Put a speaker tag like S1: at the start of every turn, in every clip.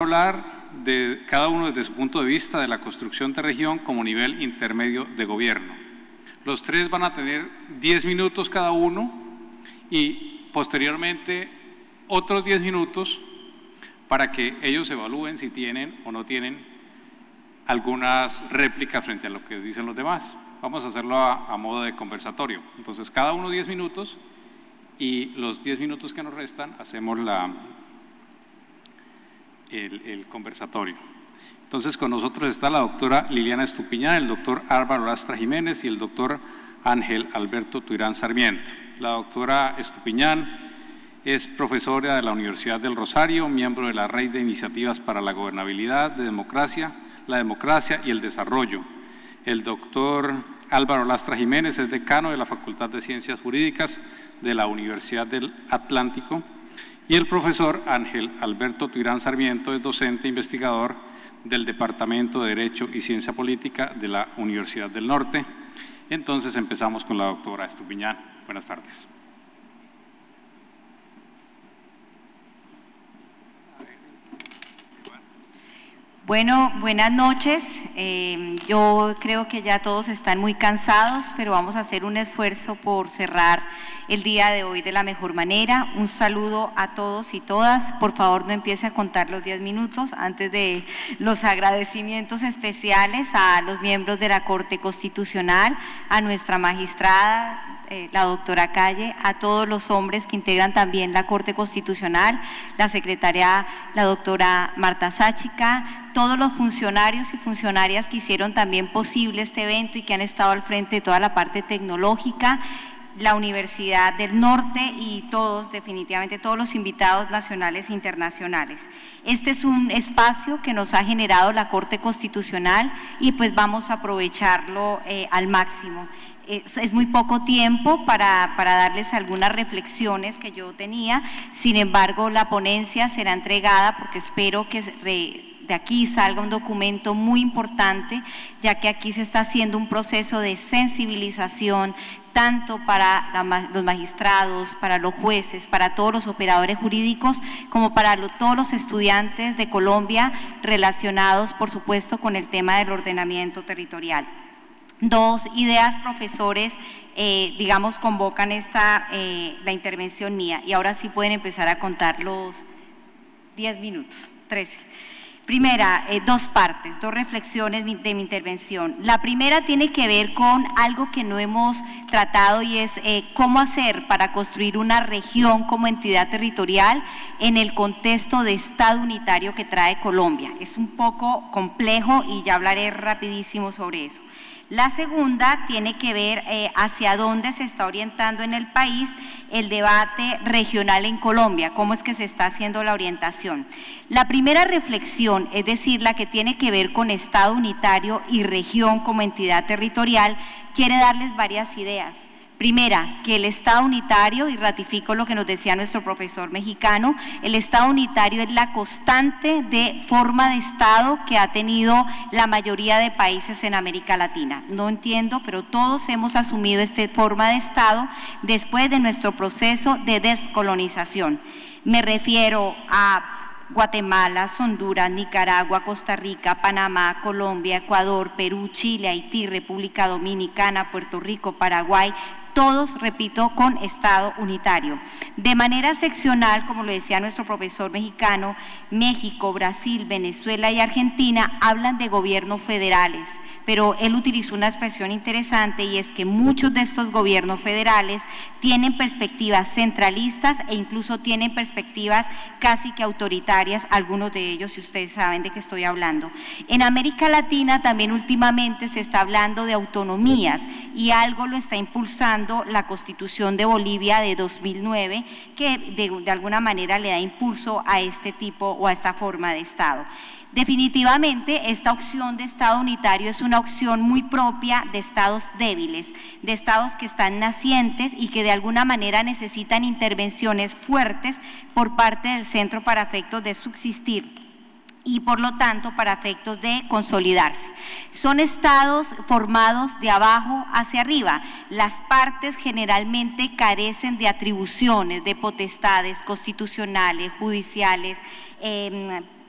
S1: Hablar de cada uno desde su punto de vista de la construcción de región como nivel intermedio de gobierno. Los tres van a tener 10 minutos cada uno y posteriormente otros 10 minutos para que ellos evalúen si tienen o no tienen algunas réplicas frente a lo que dicen los demás. Vamos a hacerlo a modo de conversatorio. Entonces, cada uno 10 minutos y los 10 minutos que nos restan hacemos el conversatorio. Entonces, con nosotros está la doctora Liliana Estupiñán, el doctor Álvaro Lastra Jiménez y el doctor Ángel Alberto Tuirán Sarmiento. La doctora Estupiñán es profesora de la Universidad del Rosario, miembro de la Red de Iniciativas para la Gobernabilidad, la Democracia y el Desarrollo. El doctor Álvaro Lastra Jiménez es decano de la Facultad de Ciencias Jurídicas de la Universidad del Atlántico. Y el profesor Ángel Alberto Tuirán Sarmiento es docente e investigador del Departamento de Derecho y Ciencia Política de la Universidad del Norte. Entonces empezamos con la doctora Estupiñán. Buenas tardes.
S2: Bueno, buenas noches. Yo creo que ya todos están muy cansados, pero vamos a hacer un esfuerzo por cerrar el día de hoy de la mejor manera. Un saludo a todos y todas. Por favor, no empiece a contar los 10 minutos antes de los agradecimientos especiales a los miembros de la Corte Constitucional, a nuestra magistrada, la doctora Calle, a todos los hombres que integran también la Corte Constitucional, la secretaria, la doctora Marta Sáchica, todos los funcionarios y funcionarias que hicieron también posible este evento y que han estado al frente de toda la parte tecnológica, la Universidad del Norte y todos, definitivamente todos los invitados nacionales e internacionales. Este es un espacio que nos ha generado la Corte Constitucional y pues vamos a aprovecharlo al máximo. Es muy poco tiempo para darles algunas reflexiones que yo tenía, sin embargo la ponencia será entregada porque espero que de aquí salga un documento muy importante, ya que aquí se está haciendo un proceso de sensibilización tanto para los magistrados, para los jueces, para todos los operadores jurídicos, como para todos los estudiantes de Colombia relacionados, por supuesto, con el tema del ordenamiento territorial. Dos ideas, profesores, digamos, convocan la intervención mía, y ahora sí pueden empezar a contar los 10 minutos, 13. Primera, dos partes, dos reflexiones de mi intervención. La primera tiene que ver con algo que no hemos tratado y es cómo hacer para construir una región como entidad territorial en el contexto de Estado unitario que trae Colombia. Es un poco complejo y ya hablaré rapidísimo sobre eso. La segunda tiene que ver hacia dónde se está orientando en el país el debate regional en Colombia, cómo es que se está haciendo la orientación. La primera reflexión, es decir, la que tiene que ver con Estado unitario y región como entidad territorial, quiere darles varias ideas. Primera, que el Estado unitario, y ratifico lo que nos decía nuestro profesor mexicano, el Estado unitario es la constante de forma de Estado que ha tenido la mayoría de países en América Latina. No entiendo, pero todos hemos asumido esta forma de Estado después de nuestro proceso de descolonización. Me refiero a Guatemala, Honduras, Nicaragua, Costa Rica, Panamá, Colombia, Ecuador, Perú, Chile, Haití, República Dominicana, Puerto Rico, Paraguay, todos, repito, con Estado unitario. De manera seccional, como lo decía nuestro profesor mexicano, México, Brasil, Venezuela y Argentina hablan de gobiernos federales, pero él utilizó una expresión interesante y es que muchos de estos gobiernos federales tienen perspectivas centralistas e incluso tienen perspectivas casi que autoritarias, algunos de ellos, si ustedes saben de qué estoy hablando. En América Latina también últimamente se está hablando de autonomías y algo lo está impulsando la Constitución de Bolivia de 2009, que de alguna manera le da impulso a este tipo o a esta forma de Estado. Definitivamente esta opción de Estado unitario es una opción muy propia de estados débiles, de estados que están nacientes y que de alguna manera necesitan intervenciones fuertes por parte del centro para efectos de subsistir y por lo tanto para efectos de consolidarse. Son estados formados de abajo hacia arriba. Las partes generalmente carecen de atribuciones, de potestades constitucionales, judiciales,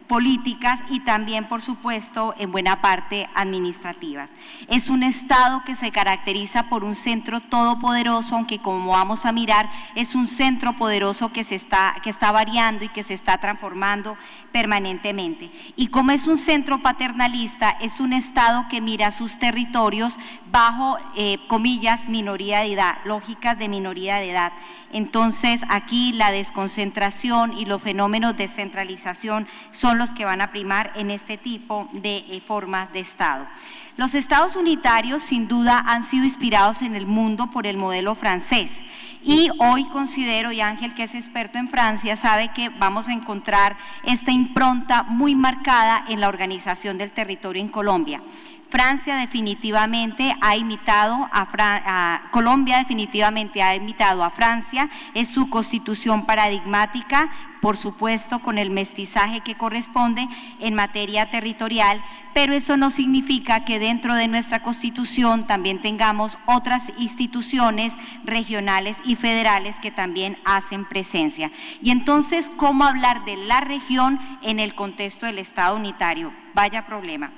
S2: políticas y también, por supuesto, en buena parte administrativas. Es un Estado que se caracteriza por un centro todopoderoso, aunque como vamos a mirar, es un centro poderoso que está variando y que se está transformando permanentemente. Y como es un centro paternalista, es un Estado que mira sus territorios bajo, comillas, minoría de edad, lógicas de minoría de edad. Entonces, aquí la desconcentración y los fenómenos de centralización son los que van a primar en este tipo de formas de Estado. Los Estados unitarios, sin duda, han sido inspirados en el mundo por el modelo francés. Y hoy considero, y Ángel, que es experto en Francia, sabe que vamos a encontrar esta impronta muy marcada en la organización del territorio en Colombia. Francia definitivamente ha imitado Colombia definitivamente ha imitado a Francia, es su constitución paradigmática, por supuesto con el mestizaje que corresponde en materia territorial, pero eso no significa que dentro de nuestra constitución también tengamos otras instituciones regionales y federales que también hacen presencia. Y entonces, ¿cómo hablar de la región en el contexto del Estado unitario? Vaya problema.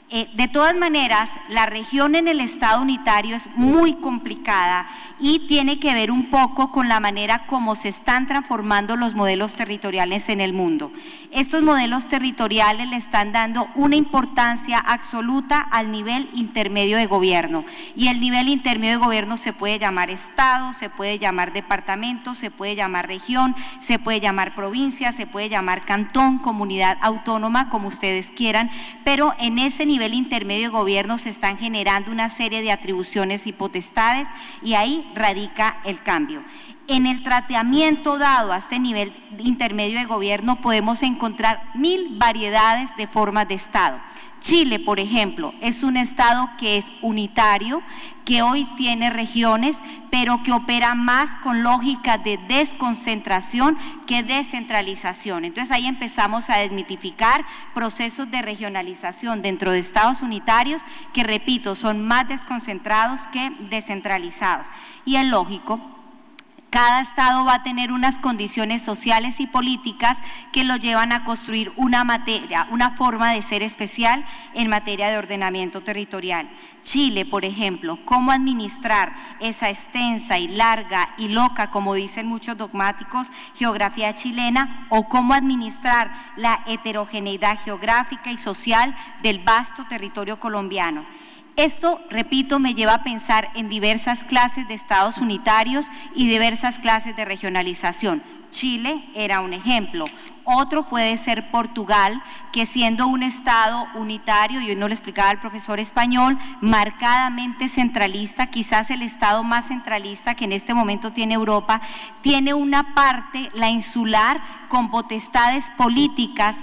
S2: De todas maneras, la región en el Estado unitario es muy complicada y tiene que ver un poco con la manera como se están transformando los modelos territoriales en el mundo. Estos modelos territoriales le están dando una importancia absoluta al nivel intermedio de gobierno, y el nivel intermedio de gobierno se puede llamar Estado, se puede llamar departamento, se puede llamar región, se puede llamar provincia, se puede llamar cantón, comunidad autónoma, como ustedes quieran, pero en ese nivel intermedio de gobierno se están generando una serie de atribuciones y potestades, y ahí radica el cambio. En el tratamiento dado a este nivel intermedio de gobierno podemos encontrar 1000 variedades de formas de Estado. Chile, por ejemplo, es un Estado que es unitario, que hoy tiene regiones, pero que opera más con lógica de desconcentración que descentralización. Entonces ahí empezamos a desmitificar procesos de regionalización dentro de Estados unitarios que, repito, son más desconcentrados que descentralizados. Y es lógico, cada Estado va a tener unas condiciones sociales y políticas que lo llevan a construir una forma de ser especial en materia de ordenamiento territorial. Chile, por ejemplo, cómo administrar esa extensa y larga y loca, como dicen muchos dogmáticos, geografía chilena, o cómo administrar la heterogeneidad geográfica y social del vasto territorio colombiano. Esto, repito, me lleva a pensar en diversas clases de estados unitarios y diversas clases de regionalización. Chile era un ejemplo. Otro puede ser Portugal, que siendo un Estado unitario, y hoy no lo explicaba el profesor español, marcadamente centralista, quizás el Estado más centralista que en este momento tiene Europa, tiene una parte, la insular, con potestades políticas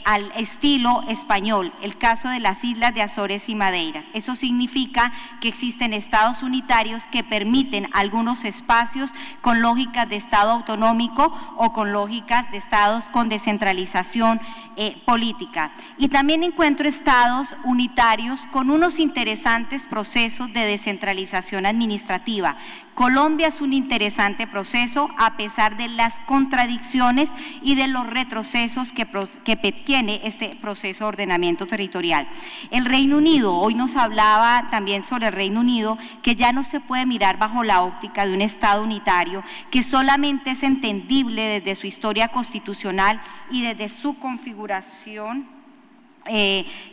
S2: al estilo español, el caso de las islas de Azores y Madeiras. Eso significa que existen estados unitarios que permiten algunos espacios con lógicas de Estado autonómico o con lógicas de estados con descentralización política. Y también encuentro estados unitarios con unos interesantes procesos de descentralización administrativa. Colombia es un interesante proceso a pesar de las contradicciones y de los retrocesos que tiene este proceso de ordenamiento territorial. El Reino Unido, hoy nos hablaba también sobre el Reino Unido, que ya no se puede mirar bajo la óptica de un Estado unitario, que solamente es entendible desde su historia constitucional y desde su configuración.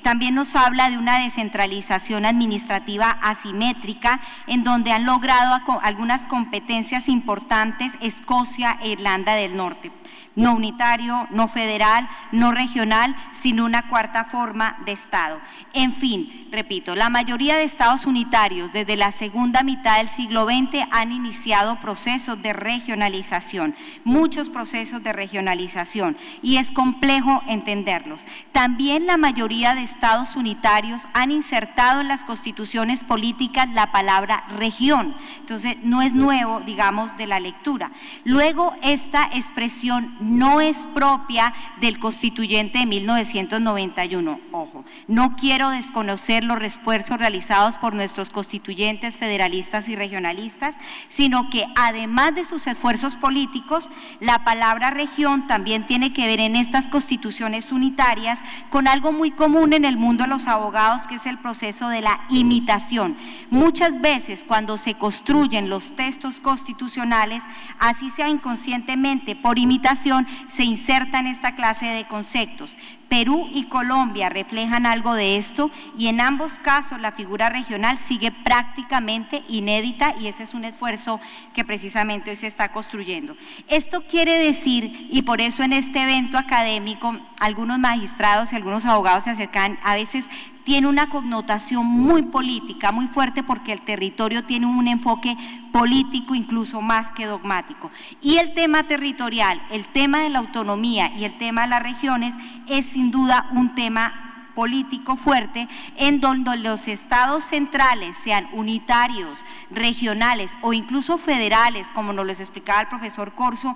S2: También nos habla de una descentralización administrativa asimétrica, en donde han logrado algunas competencias importantes Escocia e Irlanda del Norte. No unitario, no federal, no regional, sino una cuarta forma de Estado. En fin, repito, la mayoría de estados unitarios desde la segunda mitad del siglo XX han iniciado procesos de regionalización, muchos procesos de regionalización, y es complejo entenderlos. También la mayoría de estados unitarios han insertado en las constituciones políticas la palabra región. Entonces, no es nuevo, digamos, de la lectura. Luego, esta expresión no es propia del constituyente de 1991. Ojo, no quiero desconocer los esfuerzos realizados por nuestros constituyentes federalistas y regionalistas, sino que además de sus esfuerzos políticos, la palabra región también tiene que ver en estas constituciones unitarias con algo muy común en el mundo de los abogados, que es el proceso de la imitación. Muchas veces cuando se construyen los textos constitucionales, así sea inconscientemente por imitación, se insertan esta clase de conceptos. Perú y Colombia reflejan algo de esto, y en ambos casos la figura regional sigue prácticamente inédita, y ese es un esfuerzo que precisamente hoy se está construyendo. Esto quiere decir, y por eso en este evento académico algunos magistrados y algunos abogados se acercan, a veces tiene una connotación muy política, muy fuerte, porque el territorio tiene un enfoque político incluso más que dogmático. Y el tema territorial, el tema de la autonomía y el tema de las regiones es sin duda un tema político fuerte, en donde los estados centrales, sean unitarios, regionales o incluso federales, como nos lo explicaba el profesor Corso,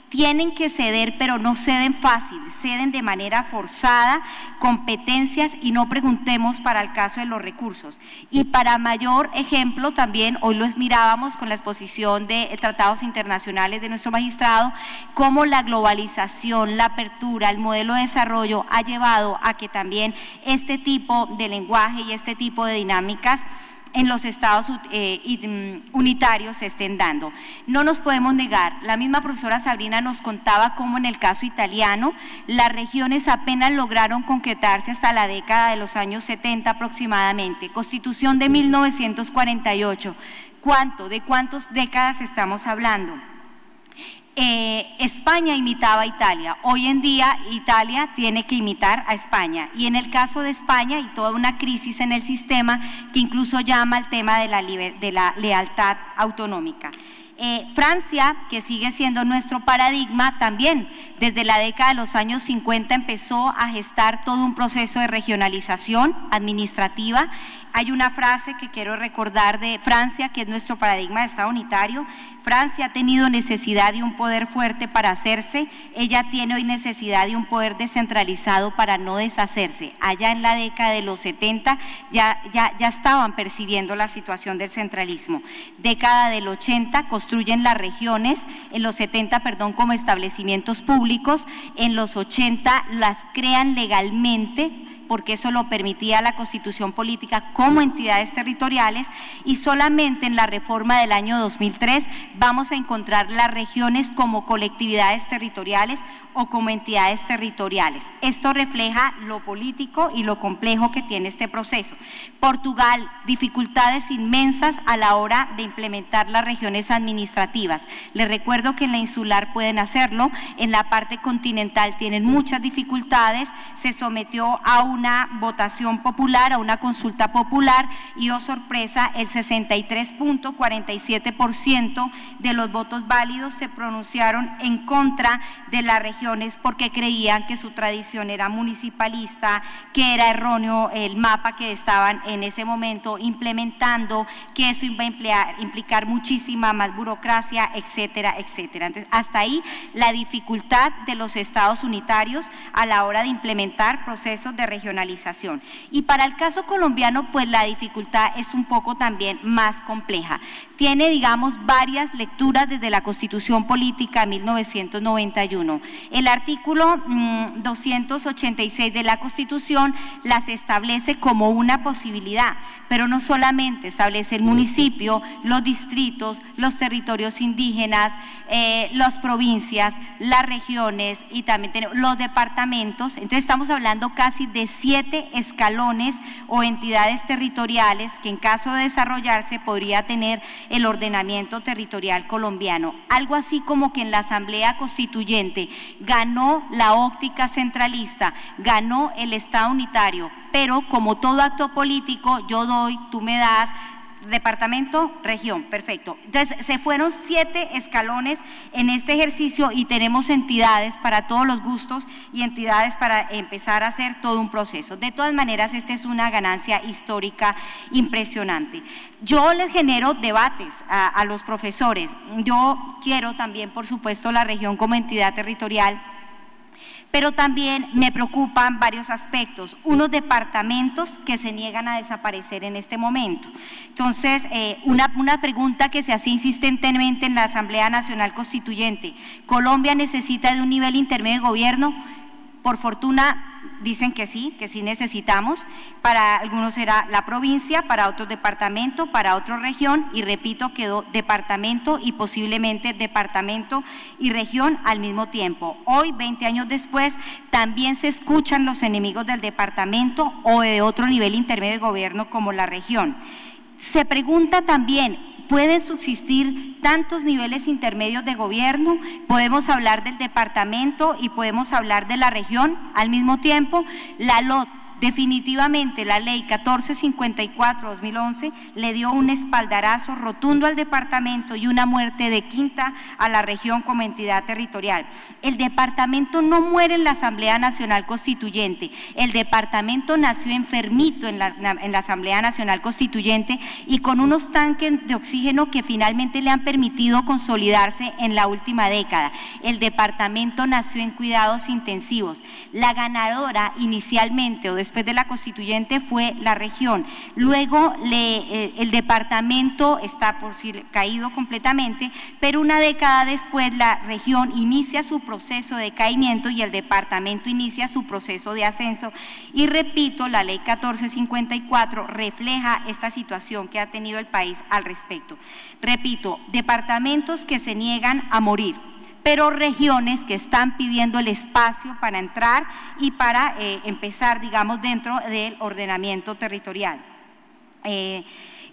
S2: tienen que ceder, pero no ceden fácil, ceden de manera forzada competencias, y no preguntemos para el caso de los recursos. Y para mayor ejemplo, también hoy los mirábamos con la exposición de tratados internacionales de nuestro magistrado, cómo la globalización, la apertura, el modelo de desarrollo ha llevado a que también este tipo de lenguaje y este tipo de dinámicas en los estados unitarios se estén dando. No nos podemos negar, la misma profesora Sabrina nos contaba cómo en el caso italiano las regiones apenas lograron concretarse hasta la década de los años 70 aproximadamente. Constitución de 1948, ¿de cuántas décadas estamos hablando? España imitaba a Italia, hoy en día Italia tiene que imitar a España, y en el caso de España hay toda una crisis en el sistema que incluso llama al tema de la lealtad autonómica. Francia, que sigue siendo nuestro paradigma, también desde la década de los años 50 empezó a gestar todo un proceso de regionalización administrativa. Hay una frase que quiero recordar de Francia, que es nuestro paradigma de Estado unitario: Francia ha tenido necesidad de un poder fuerte para hacerse, ella tiene hoy necesidad de un poder descentralizado para no deshacerse. Allá en la década de los 70 ya estaban percibiendo la situación del centralismo. Década del 80 construyen las regiones, en los 70, como establecimientos públicos, en los 80 las crean legalmente, porque eso lo permitía la Constitución política, como entidades territoriales, y solamente en la reforma del año 2003 vamos a encontrar las regiones como colectividades territoriales o como entidades territoriales. Esto refleja lo político y lo complejo que tiene este proceso. Portugal, dificultades inmensas a la hora de implementar las regiones administrativas. Les recuerdo que en la insular pueden hacerlo, en la parte continental tienen muchas dificultades. Se sometió a una votación popular, a una consulta popular, y oh sorpresa, el 63.47% de los votos válidos se pronunciaron en contra de las regiones, porque creían que su tradición era municipalista, que era erróneo el mapa que estaban en ese momento implementando, que eso iba a implicar muchísima más burocracia, etcétera, etcétera. Entonces, hasta ahí la dificultad de los estados unitarios a la hora de implementar procesos de regionalización. Y para el caso colombiano, pues la dificultad es un poco también más compleja. Tiene, digamos, varias lecturas desde la Constitución Política de 1991. El artículo 286 de la Constitución las establece como una posibilidad, pero no solamente establece el municipio, los distritos, los territorios indígenas, las provincias, las regiones y también tenemos los departamentos. Entonces estamos hablando casi de 7 escalones o entidades territoriales que en caso de desarrollarse podría tener el ordenamiento territorial colombiano. Algo así como que en la Asamblea Constituyente ganó la óptica centralista, ganó el Estado unitario, pero como todo acto político, yo doy, tú me das, Departamento, región, perfecto. Entonces, se fueron 7 escalones en este ejercicio y tenemos entidades para todos los gustos y entidades para empezar a hacer todo un proceso. De todas maneras, esta es una ganancia histórica impresionante. Yo les genero debates a los profesores. Yo quiero también, por supuesto, la región como entidad territorial, pero también me preocupan varios aspectos, unos departamentos que se niegan a desaparecer en este momento. Entonces, una pregunta que se hace insistentemente en la Asamblea Nacional Constituyente: ¿Colombia necesita de un nivel intermedio de gobierno? Por fortuna dicen que sí necesitamos. Para algunos será la provincia, para otros departamento, para otros región, y repito, quedó departamento y posiblemente departamento y región al mismo tiempo. Hoy, 20 años después, también se escuchan los enemigos del departamento o de otro nivel intermedio de gobierno como la región. Se pregunta también, ¿pueden subsistir tantos niveles intermedios de gobierno? ¿Podemos hablar del departamento y podemos hablar de la región al mismo tiempo? La LOT, definitivamente la ley 1454-2011 le dio un espaldarazo rotundo al departamento y una muerte de quinta a la región como entidad territorial. El departamento no muere en la Asamblea Nacional Constituyente, el departamento nació enfermito en la Asamblea Nacional Constituyente y con unos tanques de oxígeno que finalmente le han permitido consolidarse en la última década. El departamento nació en cuidados intensivos. La ganadora inicialmente o después de la constituyente fue la región. Luego el departamento está por si caído completamente, pero una década después la región inicia su proceso de decaimiento y el departamento inicia su proceso de ascenso. Y repito, la ley 1454 refleja esta situación que ha tenido el país al respecto. Repito, departamentos que se niegan a morir, pero regiones que están pidiendo el espacio para entrar y para empezar, digamos, dentro del ordenamiento territorial.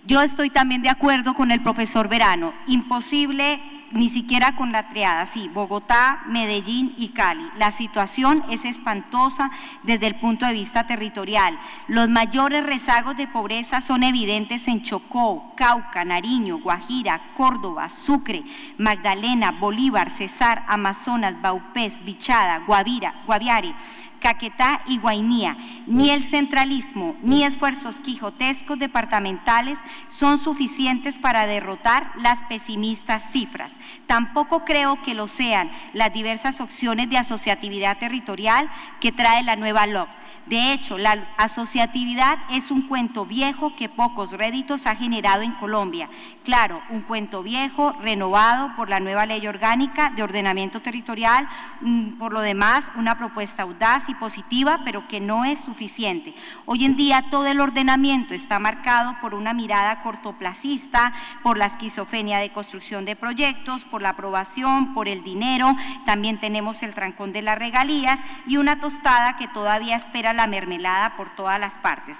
S2: Yo estoy también de acuerdo con el profesor Verano, imposible ni siquiera con la triada, sí, Bogotá, Medellín y Cali. La situación es espantosa desde el punto de vista territorial. Los mayores rezagos de pobreza son evidentes en Chocó, Cauca, Nariño, Guajira, Córdoba, Sucre, Magdalena, Bolívar, Cesar, Amazonas, Vaupés, Bichada, Guaviare, Caquetá y Guainía. Ni el centralismo ni esfuerzos quijotescos departamentales son suficientes para derrotar las pesimistas cifras. Tampoco creo que lo sean las diversas opciones de asociatividad territorial que trae la nueva LOC. De hecho, la asociatividad es un cuento viejo que pocos réditos ha generado en Colombia. Claro, un cuento viejo renovado por la nueva ley orgánica de ordenamiento territorial, por lo demás una propuesta audaz y positiva, pero que no es suficiente. Hoy en día todo el ordenamiento está marcado por una mirada cortoplacista, por la esquizofrenia de construcción de proyectos, por la aprobación, por el dinero, también tenemos el trancón de las regalías y una tostada que todavía espera la mermelada por todas las partes.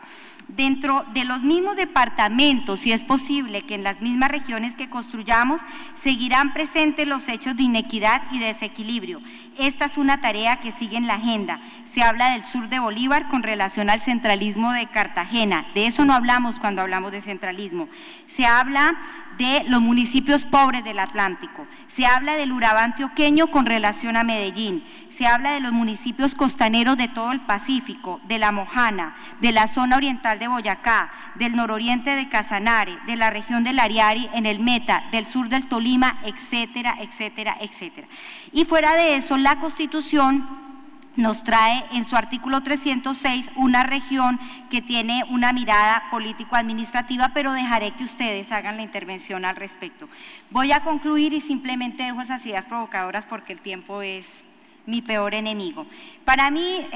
S2: Dentro de los mismos departamentos, si es posible que en las mismas regiones que construyamos, seguirán presentes los hechos de inequidad y desequilibrio. Esta es una tarea que sigue en la agenda. Se habla del sur de Bolívar con relación al centralismo de Cartagena. De eso no hablamos cuando hablamos de centralismo. Se habla de los municipios pobres del Atlántico, se habla del Urabá antioqueño con relación a Medellín, se habla de los municipios costaneros de todo el Pacífico, de La Mojana, de la zona oriental de Boyacá, del nororiente de Casanare, de la región del Ariari en el Meta, del sur del Tolima, etcétera, etcétera, etcétera. Y fuera de eso, la Constitución nos trae en su artículo 306 una región que tiene una mirada político-administrativa, pero dejaré que ustedes hagan la intervención al respecto. Voy a concluir y simplemente dejo esas ideas provocadoras porque el tiempo es mi peor enemigo. Para mí,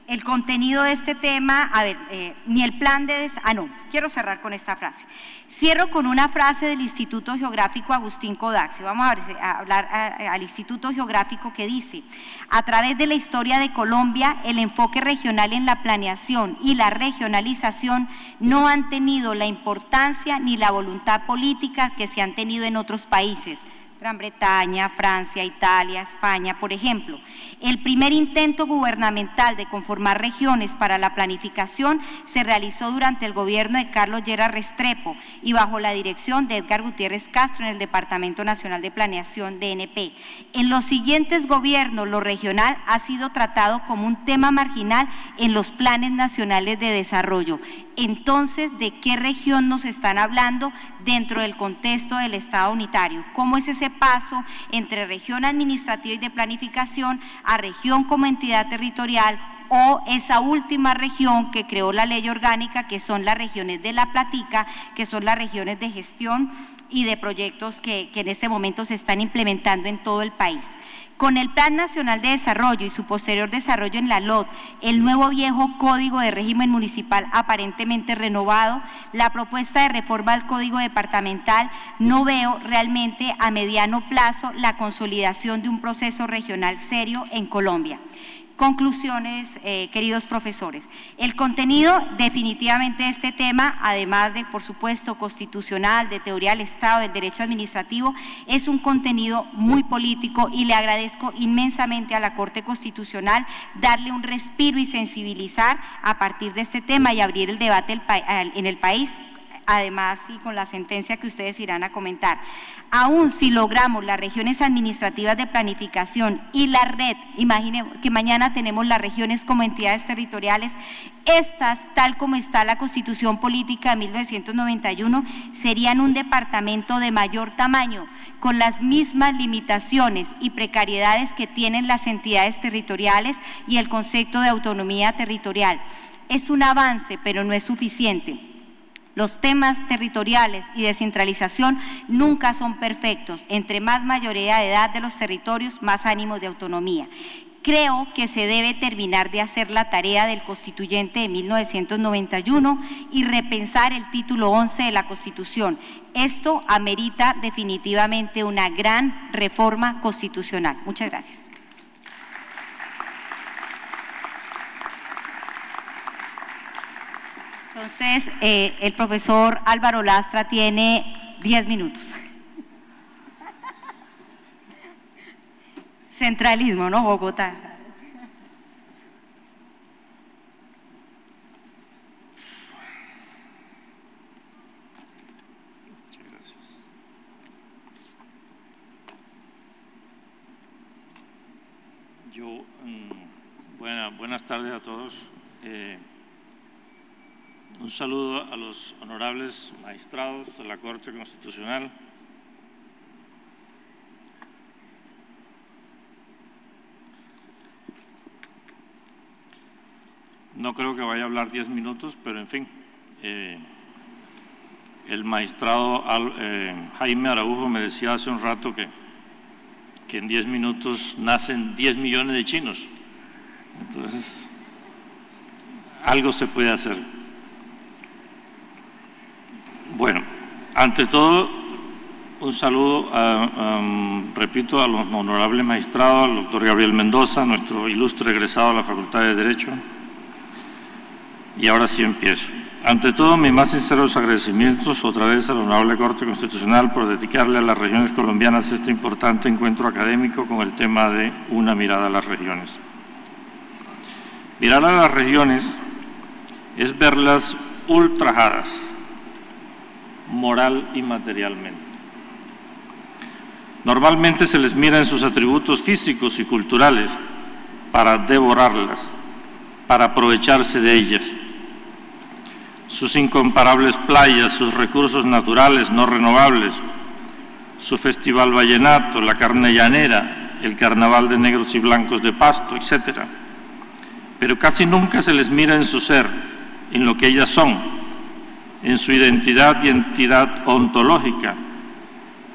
S2: el contenido de este tema, ni el plan de… quiero cerrar con esta frase. Cierro con una frase del Instituto Geográfico Agustín Codaxi. Vamos a hablar al Instituto Geográfico que dice: a través de la historia de Colombia, el enfoque regional en la planeación y la regionalización no han tenido la importancia ni la voluntad política que se han tenido en otros países. Gran Bretaña, Francia, Italia, España, por ejemplo. El primer intento gubernamental de conformar regiones para la planificación se realizó durante el gobierno de Carlos Lleras Restrepo y bajo la dirección de Edgar Gutiérrez Castro en el Departamento Nacional de Planeación, DNP. En los siguientes gobiernos, lo regional ha sido tratado como un tema marginal en los planes nacionales de desarrollo. Entonces, ¿de qué región nos están hablando dentro del contexto del Estado unitario? ¿Cómo es ese paso entre región administrativa y de planificación a región como entidad territorial, o esa última región que creó la ley orgánica, que son las regiones de la Platica, que son las regiones de gestión y de proyectos que en este momento se están implementando en todo el país? Con el Plan Nacional de Desarrollo y su posterior desarrollo en la LOD, el nuevo viejo Código de Régimen Municipal aparentemente renovado, la propuesta de reforma al Código Departamental, no veo realmente a mediano plazo la consolidación de un proceso regional serio en Colombia. Conclusiones, queridos profesores. El contenido definitivamente de este tema, además de, por supuesto, constitucional, de teoría del Estado, del derecho administrativo, es un contenido muy político y le agradezco inmensamente a la Corte Constitucional darle un respiro y sensibilizar a partir de este tema y abrir el debate en el país, además y con la sentencia que ustedes irán a comentar. Aún si logramos las regiones administrativas de planificación y la red, imaginen que mañana tenemos las regiones como entidades territoriales, estas, tal como está la Constitución Política de 1991, serían un departamento de mayor tamaño, con las mismas limitaciones y precariedades que tienen las entidades territoriales y el concepto de autonomía territorial. Es un avance, pero no es suficiente. Los temas territoriales y descentralización nunca son perfectos. Entre más mayoría de edad de los territorios, más ánimos de autonomía. Creo que se debe terminar de hacer la tarea del constituyente de 1991 y repensar el título 11 de la Constitución. Esto amerita definitivamente una gran reforma constitucional. Muchas gracias. Entonces, el profesor Álvaro Lastra tiene 10 minutos. Centralismo, ¿no? Bogotá.
S3: Muchas gracias. Buenas tardes a todos. Un saludo a los honorables magistrados de la Corte Constitucional. No creo que vaya a hablar 10 minutos, pero en fin, el magistrado Jaime Araujo me decía hace un rato que en 10 minutos nacen 10 millones de chinos. Entonces, algo se puede hacer. Bueno, ante todo, un saludo, repito, a los honorables magistrados, al doctor Gabriel Mendoza, nuestro ilustre egresado de la Facultad de Derecho. Y ahora sí empiezo. Ante todo, mis más sinceros agradecimientos otra vez a la Honorable Corte Constitucional por dedicarle a las regiones colombianas este importante encuentro académico con el tema de una mirada a las regiones. Mirar a las regiones es verlas ultrajadas, moral y materialmente. Normalmente se les mira en sus atributos físicos y culturales para devorarlas, para aprovecharse de ellas. Sus incomparables playas, sus recursos naturales no renovables, su festival vallenato, la carne llanera, el carnaval de negros y blancos de Pasto, etc. Pero casi nunca se les mira en su ser, en lo que ellas son, en su identidad y entidad ontológica,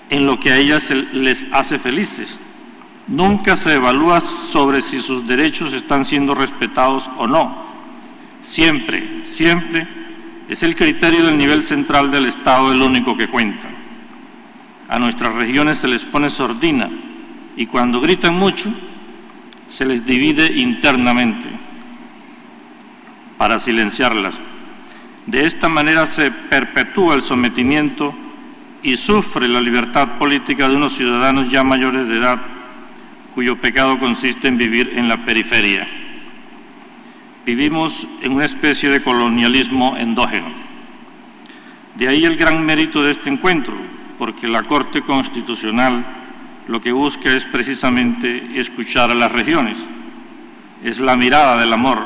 S3: en lo que a ellas les hace felices. Nunca se evalúa sobre si sus derechos están siendo respetados o no. Siempre, siempre es el criterio del nivel central del Estado el único que cuenta. A nuestras regiones se les pone sordina y cuando gritan mucho se les divide internamente para silenciarlas. De esta manera se perpetúa el sometimiento y sufre la libertad política de unos ciudadanos ya mayores de edad, cuyo pecado consiste en vivir en la periferia. Vivimos en una especie de colonialismo endógeno. De ahí el gran mérito de este encuentro, porque la Corte Constitucional lo que busca es precisamente escuchar a las regiones. Es la mirada del amor,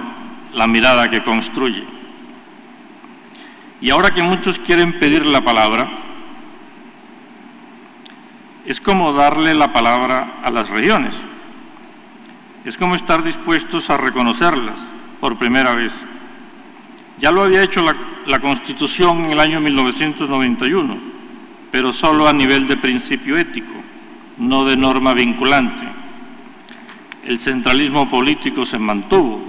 S3: la mirada que construye. Y ahora que muchos quieren pedir la palabra, es como darle la palabra a las regiones. Es como estar dispuestos a reconocerlas por primera vez. Ya lo había hecho la Constitución en el año 1991, pero solo a nivel de principio ético, no de norma vinculante. El centralismo político se mantuvo.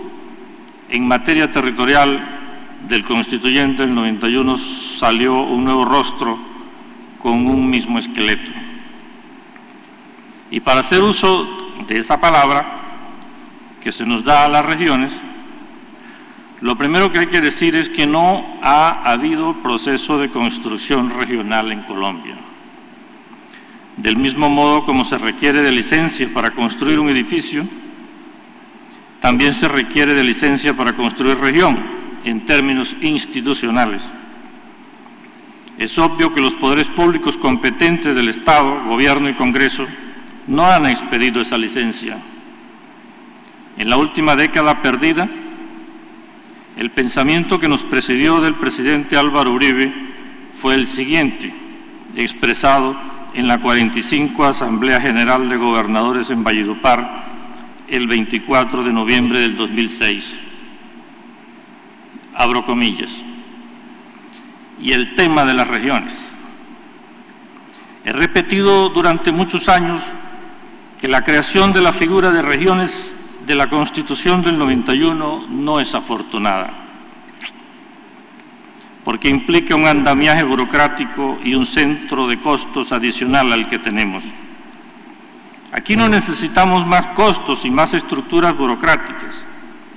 S3: En materia territorial del constituyente del 91 salió un nuevo rostro con un mismo esqueleto. Y para hacer uso de esa palabra que se nos da a las regiones, lo primero que hay que decir es que no ha habido proceso de construcción regional en Colombia. Del mismo modo como se requiere de licencia para construir un edificio, también se requiere de licencia para construir región en términos institucionales. Es obvio que los poderes públicos competentes del Estado, Gobierno y Congreso no han expedido esa licencia. En la última década perdida, el pensamiento que nos precedió del presidente Álvaro Uribe fue el siguiente, expresado en la 45 Asamblea General de Gobernadores en Valledupar el 24 de noviembre del 2006. Abro comillas. Y el tema de las regiones. He repetido durante muchos años que la creación de la figura de regiones de la Constitución del 91 no es afortunada, porque implica un andamiaje burocrático y un centro de costos adicional al que tenemos. Aquí no necesitamos más costos y más estructuras burocráticas,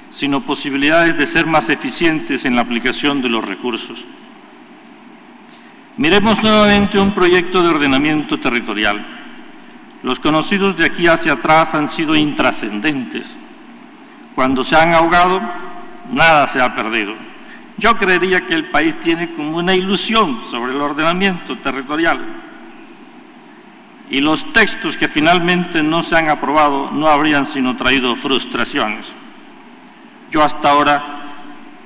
S3: sino posibilidades de ser más eficientes en la aplicación de los recursos. Miremos nuevamente un proyecto de ordenamiento territorial. Los conocidos de aquí hacia atrás han sido intrascendentes. Cuando se han ahogado, nada se ha perdido. Yo creería que el país tiene como una ilusión sobre el ordenamiento territorial. Y los textos que finalmente no se han aprobado no habrían sino traído frustraciones. Yo hasta ahora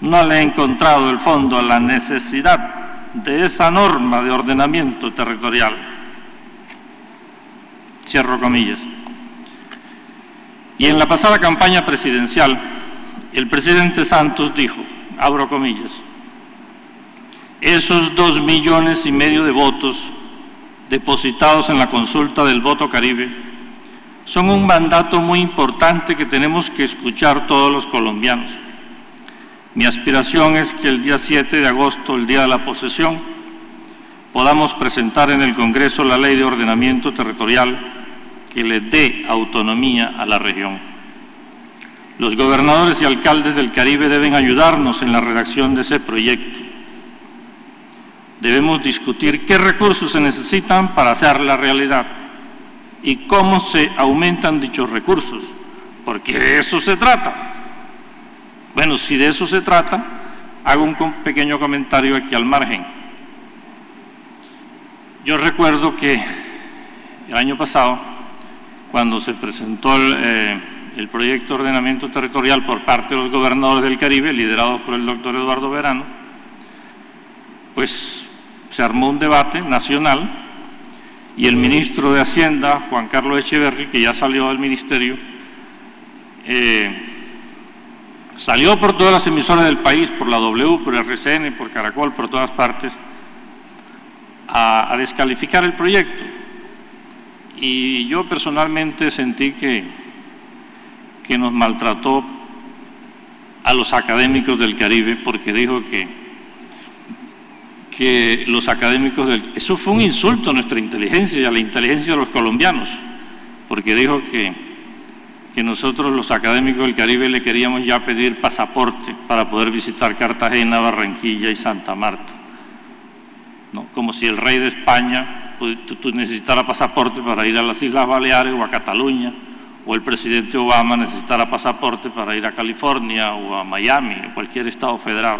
S3: no le he encontrado el fondo a la necesidad de esa norma de ordenamiento territorial. Cierro comillas. Y en la pasada campaña presidencial, el presidente Santos dijo, abro comillas, esos 2,5 millones de votos depositados en la consulta del voto Caribe son un mandato muy importante que tenemos que escuchar todos los colombianos. Mi aspiración es que el día 7 de agosto, el día de la posesión, podamos presentar en el Congreso la Ley de Ordenamiento Territorial que le dé autonomía a la región. Los gobernadores y alcaldes del Caribe deben ayudarnos en la redacción de ese proyecto. Debemos discutir qué recursos se necesitan para hacer la realidad y cómo se aumentan dichos recursos, porque de eso se trata. Bueno, si de eso se trata, hago un pequeño comentario aquí al margen. Yo recuerdo que el año pasado, cuando se presentó el proyecto de ordenamiento territorial por parte de los gobernadores del Caribe, liderados por el doctor Eduardo Verano, pues se armó un debate nacional y el ministro de Hacienda, Juan Carlos Echeverri, que ya salió del ministerio, salió por todas las emisoras del país, por la W, por RCN, por Caracol, por todas partes, a descalificar el proyecto. Y yo personalmente sentí que nos maltrató a los académicos del Caribe, porque dijo que los académicos eso fue un insulto a nuestra inteligencia y a la inteligencia de los colombianos, porque dijo que nosotros los académicos del Caribe le queríamos ya pedir pasaporte para poder visitar Cartagena, Barranquilla y Santa Marta. ¿no? Como si el rey de España tú necesitara pasaporte para ir a las Islas Baleares o a Cataluña, o el presidente Obama necesitara pasaporte para ir a California o a Miami o cualquier estado federal,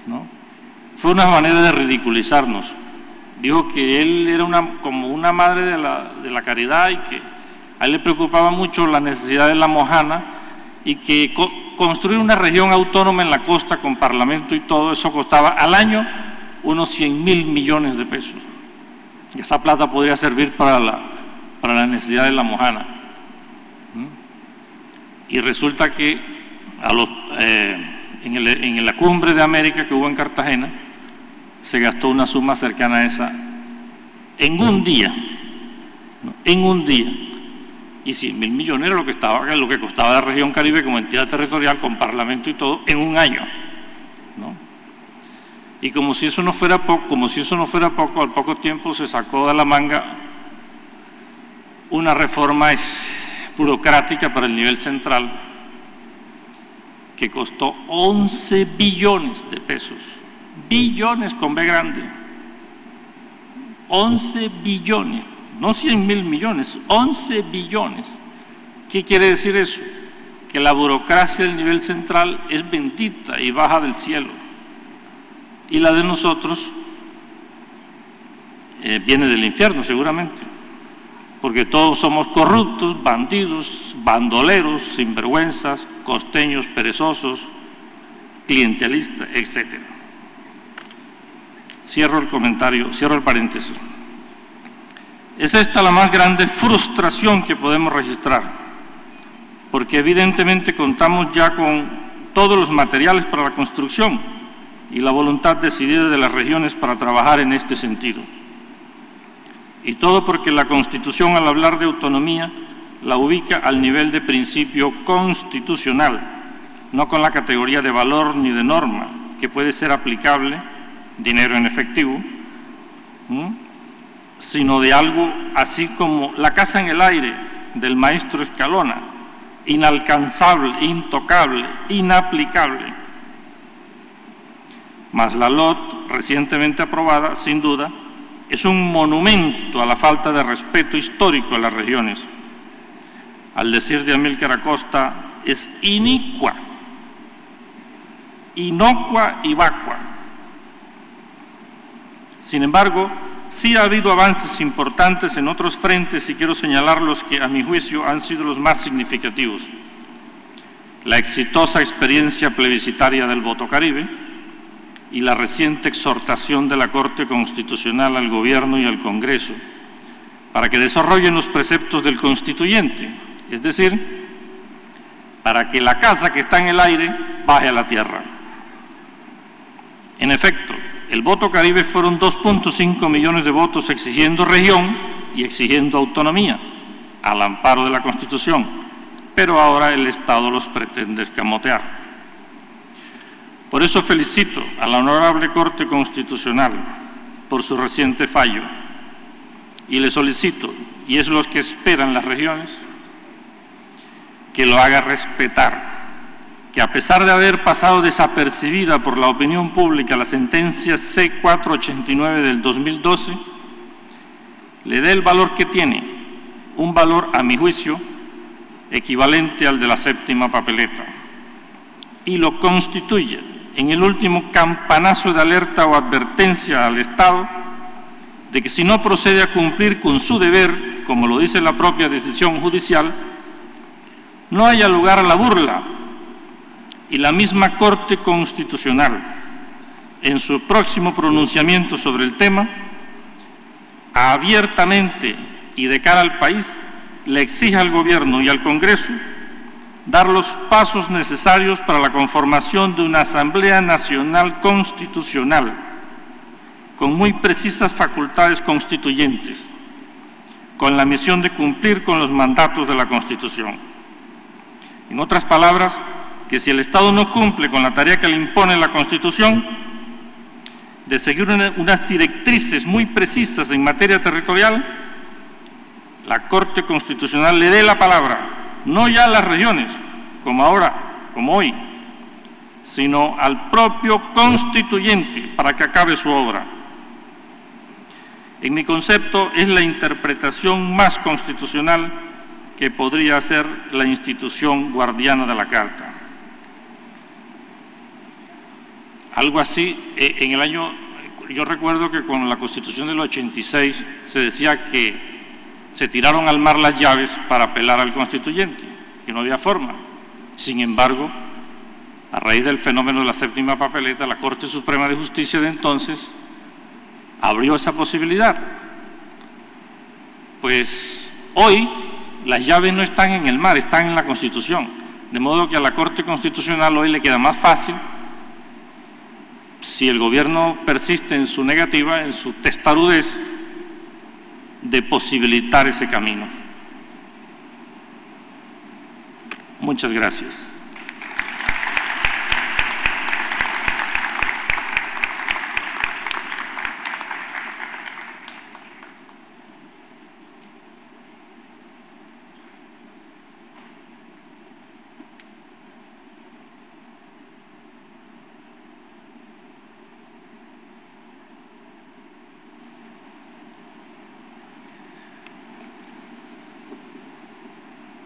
S3: ¿no? Fue una manera de ridiculizarnos. Dijo que él era como una madre de la caridad y que a él le preocupaba mucho la necesidad de La Mojana y que construir una región autónoma en la costa con parlamento y todo eso costaba al año unos 100.000 millones de pesos. Y esa plata podría servir para la necesidad de La Mojana. Y resulta que en la cumbre de América que hubo en Cartagena se gastó una suma cercana a esa en un día, ¿no? En un día. Y 100.000 millones era lo que costaba la región Caribe como entidad territorial con parlamento y todo en un año, ¿no? Y como si eso no fuera poco, al poco tiempo se sacó de la manga una reforma burocrática para el nivel central que costó 11 billones de pesos, billones con B grande, 11 billones, no 100.000 millones, 11 billones. ¿Qué quiere decir eso? Que la burocracia del nivel central es bendita y baja del cielo, y la de nosotros viene del infierno seguramente, porque todos somos corruptos, bandidos, bandoleros, sinvergüenzas, costeños, perezosos, clientelistas, etc. Cierro el comentario, cierro el paréntesis. Es esta la más grande frustración que podemos registrar, porque evidentemente contamos ya con todos los materiales para la construcción y la voluntad decidida de las regiones para trabajar en este sentido. Y todo porque la Constitución, al hablar de autonomía, la ubica al nivel de principio constitucional, no con la categoría de valor ni de norma, que puede ser aplicable, dinero en efectivo, sino de algo así como la casa en el aire del maestro Escalona, inalcanzable, intocable, inaplicable. Mas la LOT, recientemente aprobada, sin duda, es un monumento a la falta de respeto histórico a las regiones. Al decir de Amílcar Acosta, es inocua y vacua. Sin embargo, sí ha habido avances importantes en otros frentes y quiero señalar los que, a mi juicio, han sido los más significativos. La exitosa experiencia plebiscitaria del voto Caribe y la reciente exhortación de la Corte Constitucional al Gobierno y al Congreso para que desarrollen los preceptos del Constituyente, es decir, para que la casa que está en el aire baje a la tierra. En efecto, el voto Caribe fueron 2.5 millones de votos exigiendo región y exigiendo autonomía, al amparo de la Constitución, pero ahora el Estado los pretende escamotear. Por eso felicito a la Honorable Corte Constitucional por su reciente fallo y le solicito, y es lo que esperan las regiones, que lo haga respetar, que a pesar de haber pasado desapercibida por la opinión pública la sentencia C-489 del 2012, le dé el valor que tiene, un valor, a mi juicio, equivalente al de la séptima papeleta, y lo constituya en el último campanazo de alerta o advertencia al Estado de que si no procede a cumplir con su deber, como lo dice la propia decisión judicial, no haya lugar a la burla, y la misma Corte Constitucional, en su próximo pronunciamiento sobre el tema, abiertamente y de cara al país, le exija al Gobierno y al Congreso dar los pasos necesarios para la conformación de una Asamblea Nacional Constitucional con muy precisas facultades constituyentes, con la misión de cumplir con los mandatos de la Constitución. En otras palabras, que si el Estado no cumple con la tarea que le impone la Constitución, de seguir unas directrices muy precisas en materia territorial, la Corte Constitucional le dé la palabra, no ya a las regiones, como ahora, como hoy, sino al propio constituyente para que acabe su obra. En mi concepto, es la interpretación más constitucional que podría hacer la institución guardiana de la Carta. Algo así, en el año, yo recuerdo que con la Constitución del 86 se decía que se tiraron al mar las llaves para apelar al constituyente, que no había forma. Sin embargo, a raíz del fenómeno de la séptima papeleta, la Corte Suprema de Justicia de entonces abrió esa posibilidad. Pues hoy las llaves no están en el mar, están en la Constitución. De modo que a la Corte Constitucional hoy le queda más fácil, si el gobierno persiste en su negativa, en su testarudez, de posibilitar ese camino. Muchas gracias.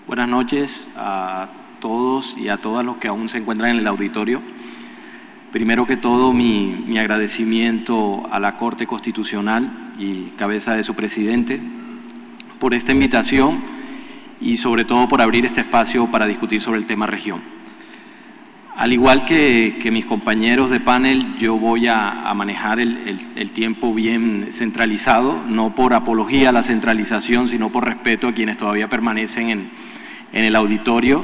S4: Buenas noches a todos y a todas los que aún se encuentran en el auditorio. Primero que todo, mi agradecimiento a la Corte Constitucional y cabeza de su presidente por esta invitación y sobre todo por abrir este espacio para discutir sobre el tema región. Al igual que mis compañeros de panel, yo voy a manejar el tiempo bien centralizado, no por apología a la centralización, sino por respeto a quienes todavía permanecen en el auditorio,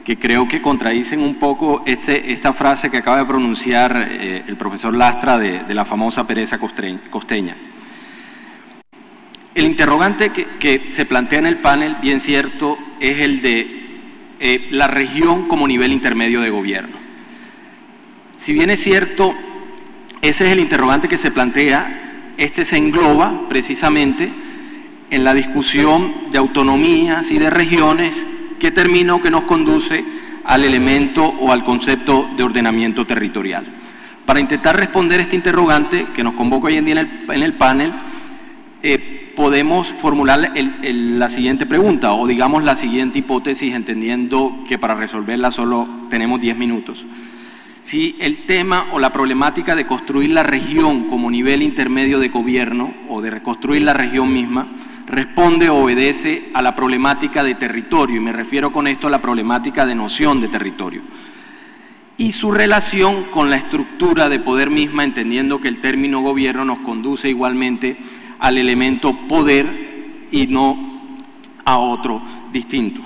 S4: que creo que contradicen un poco esta frase que acaba de pronunciar el profesor Lastra de la famosa pereza costeña. El interrogante que se plantea en el panel, bien cierto, es el de la región como nivel intermedio de gobierno. Si bien es cierto, ese es el interrogante que se plantea, este se engloba precisamente en la discusión de autonomías y de regiones que termina o que nos conduce al elemento o al concepto de ordenamiento territorial. Para intentar responder este interrogante que nos convoca hoy en día en el panel, podemos formular la siguiente pregunta o digamos la siguiente hipótesis, entendiendo que para resolverla solo tenemos 10 minutos. Si el tema o la problemática de construir la región como nivel intermedio de gobierno o de reconstruir la región misma responde o obedece a la problemática de territorio, y me refiero con esto a la problemática de noción de territorio, y su relación con la estructura de poder misma, entendiendo que el término gobierno nos conduce igualmente al elemento poder y no a otro distinto.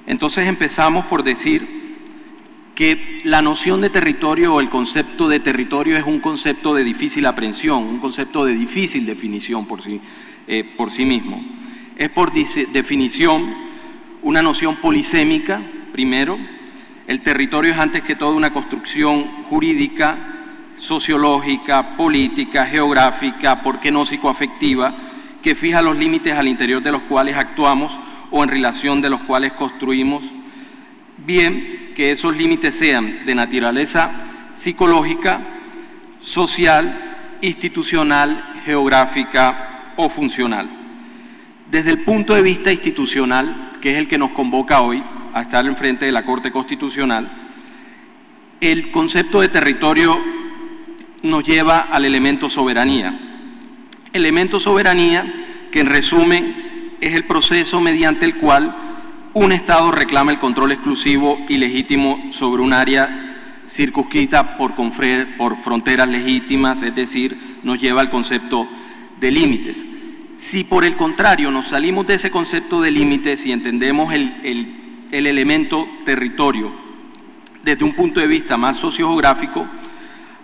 S4: Entonces empezamos por decir que la noción de territorio o el concepto de territorio es un concepto de difícil aprehensión, un concepto de difícil definición por sí mismo. Es por definición una noción polisémica, primero. El territorio es antes que todo una construcción jurídica, sociológica, política, geográfica, por qué no psicoafectiva, que fija los límites al interior de los cuales actuamos o en relación de los cuales construimos, bien que esos límites sean de naturaleza psicológica, social, institucional, geográfica o funcional. Desde el punto de vista institucional, que es el que nos convoca hoy a estar en frente de la Corte Constitucional, el concepto de territorio nos lleva al elemento soberanía. Elemento soberanía que en resumen es el proceso mediante el cual un Estado reclama el control exclusivo y legítimo sobre un área circunscrita por fronteras legítimas, es decir, nos lleva al concepto de límites. Si por el contrario nos salimos de ese concepto de límites y entendemos el elemento territorio desde un punto de vista más sociogeográfico,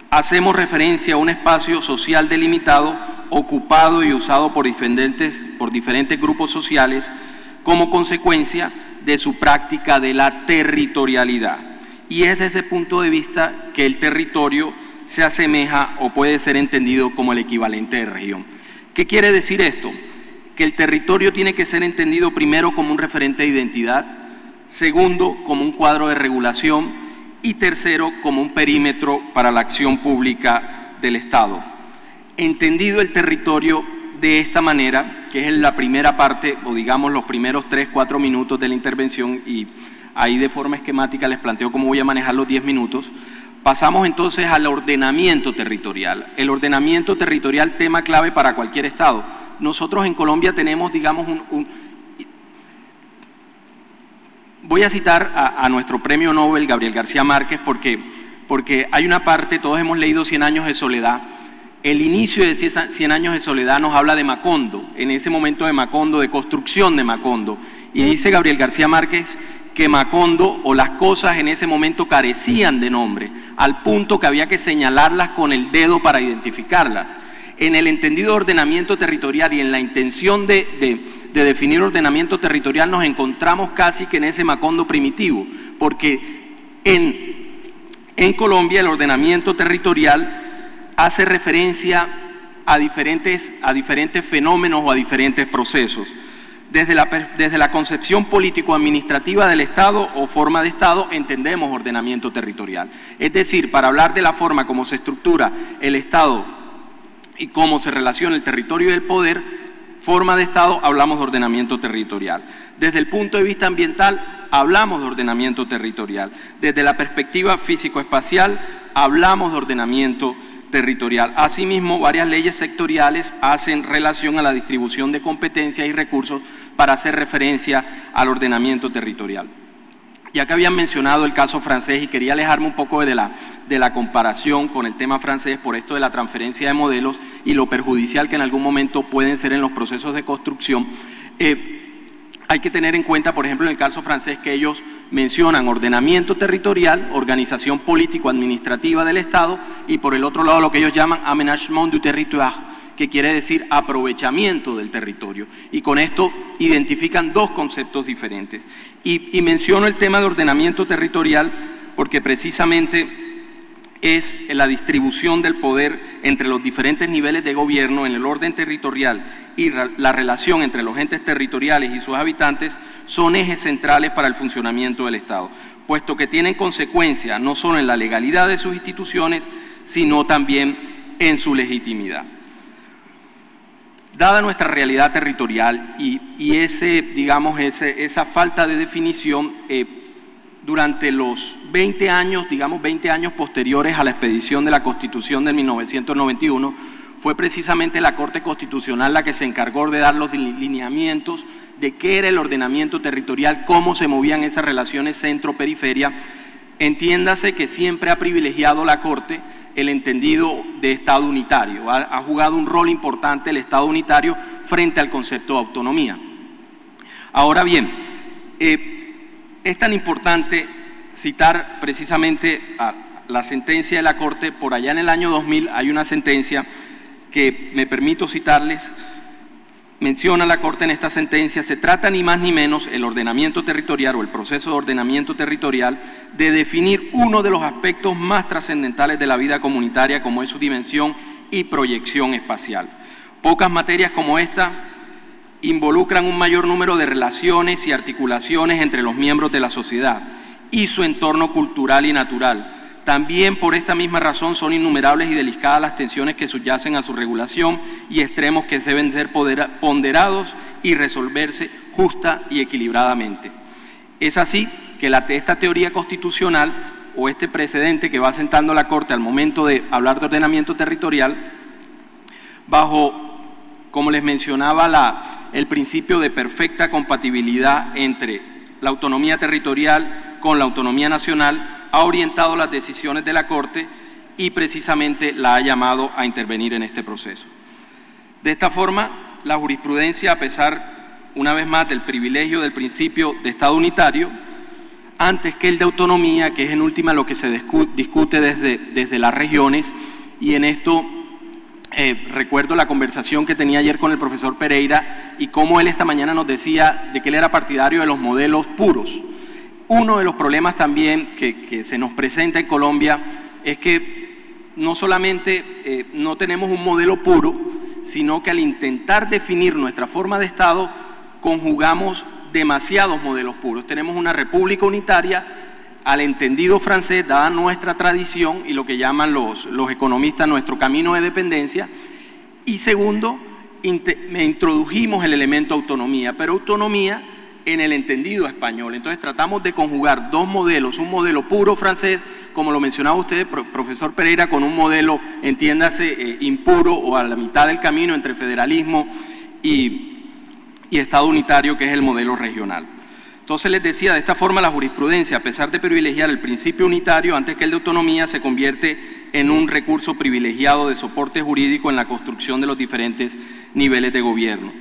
S4: hacemos referencia a un espacio social delimitado, ocupado y usado por diferentes grupos sociales como consecuencia de su práctica de la territorialidad. Y es desde el punto de vista que el territorio se asemeja o puede ser entendido como el equivalente de región. ¿Qué quiere decir esto? Que el territorio tiene que ser entendido primero como un referente de identidad, segundo como un cuadro de regulación y tercero, como un perímetro para la acción pública del Estado. Entendido el territorio de esta manera, que es la primera parte, o digamos los primeros 3-4 minutos de la intervención, y ahí de forma esquemática les planteo cómo voy a manejar los 10 minutos, pasamos entonces al ordenamiento territorial. El ordenamiento territorial, tema clave para cualquier Estado. Nosotros en Colombia tenemos, digamos, voy a citar a nuestro premio Nobel, Gabriel García Márquez, porque hay una parte, todos hemos leído 100 años de soledad. El inicio de 100 años de soledad nos habla de Macondo, en ese momento de Macondo, de construcción de Macondo. Y dice Gabriel García Márquez que Macondo, o las cosas en ese momento, carecían de nombre, al punto que había que señalarlas con el dedo para identificarlas. En el entendido ordenamiento territorial y en la intención de definir ordenamiento territorial nos encontramos casi que en ese Macondo primitivo, porque en Colombia el ordenamiento territorial hace referencia a diferentes fenómenos o a diferentes procesos. Desde la concepción político-administrativa del Estado o forma de Estado entendemos ordenamiento territorial. Es decir, para hablar de la forma como se estructura el Estado y cómo se relaciona el territorio y el poder, forma de Estado, hablamos de ordenamiento territorial. Desde el punto de vista ambiental, hablamos de ordenamiento territorial. Desde la perspectiva físico-espacial, hablamos de ordenamiento territorial. Asimismo, varias leyes sectoriales hacen relación a la distribución de competencias y recursos para hacer referencia al ordenamiento territorial. Ya que habían mencionado el caso francés y quería alejarme un poco de la comparación con el tema francés por esto de la transferencia de modelos y lo perjudicial que en algún momento pueden ser en los procesos de construcción, hay que tener en cuenta, por ejemplo, en el caso francés, que ellos mencionan ordenamiento territorial, organización político-administrativa del Estado, y por el otro lado lo que ellos llaman aménagement du territoire, que quiere decir aprovechamiento del territorio. Y con esto identifican dos conceptos diferentes. Y menciono el tema de ordenamiento territorial porque precisamente es la distribución del poder entre los diferentes niveles de gobierno en el orden territorial y la relación entre los entes territoriales y sus habitantes son ejes centrales para el funcionamiento del Estado, puesto que tienen consecuencia no solo en la legalidad de sus instituciones, sino también en su legitimidad. Dada nuestra realidad territorial y esa falta de definición, durante los 20 años, digamos 20 años posteriores a la expedición de la Constitución de 1991, fue precisamente la Corte Constitucional la que se encargó de dar los lineamientos de qué era el ordenamiento territorial, cómo se movían esas relaciones centro-periferia. Entiéndase que siempre ha privilegiado la Corte el entendido de Estado unitario, ha jugado un rol importante el Estado unitario frente al concepto de autonomía. Ahora bien, es tan importante citar precisamente a la sentencia de la Corte. Por allá en el año 2000 hay una sentencia que me permito citarles. Menciona la Corte en esta sentencia: se trata ni más ni menos el ordenamiento territorial o el proceso de ordenamiento territorial de definir uno de los aspectos más trascendentales de la vida comunitaria, como es su dimensión y proyección espacial. Pocas materias como esta involucran un mayor número de relaciones y articulaciones entre los miembros de la sociedad y su entorno cultural y natural. También por esta misma razón son innumerables y delicadas las tensiones que subyacen a su regulación y extremos que deben ser ponderados y resolverse justa y equilibradamente. Es así que esta teoría constitucional o este precedente que va sentando la Corte al momento de hablar de ordenamiento territorial, bajo, como les mencionaba, el principio de perfecta compatibilidad entre la autonomía territorial con la autonomía nacional, ha orientado las decisiones de la Corte y precisamente la ha llamado a intervenir en este proceso. De esta forma, la jurisprudencia, a pesar, una vez más, del privilegio del principio de Estado unitario, antes que el de autonomía, que es en última lo que se discute desde las regiones, y en esto recuerdo la conversación que tenía ayer con el profesor Pereira y cómo él esta mañana nos decía de que él era partidario de los modelos puros. Uno de los problemas también que se nos presenta en Colombia es que no solamente no tenemos un modelo puro, sino que al intentar definir nuestra forma de Estado conjugamos demasiados modelos puros. Tenemos una república unitaria al entendido francés, dada nuestra tradición y lo que llaman los economistas nuestro camino de dependencia. Y segundo, introdujimos el elemento autonomía, pero autonomía en el entendido español. Entonces tratamos de conjugar dos modelos, un modelo puro francés, como lo mencionaba usted, profesor Pereira, con un modelo, entiéndase, impuro o a la mitad del camino entre federalismo y Estado unitario, que es el modelo regional. Entonces les decía, de esta forma la jurisprudencia, a pesar de privilegiar el principio unitario antes que el de autonomía, se convierte en un recurso privilegiado de soporte jurídico en la construcción de los diferentes niveles de gobierno.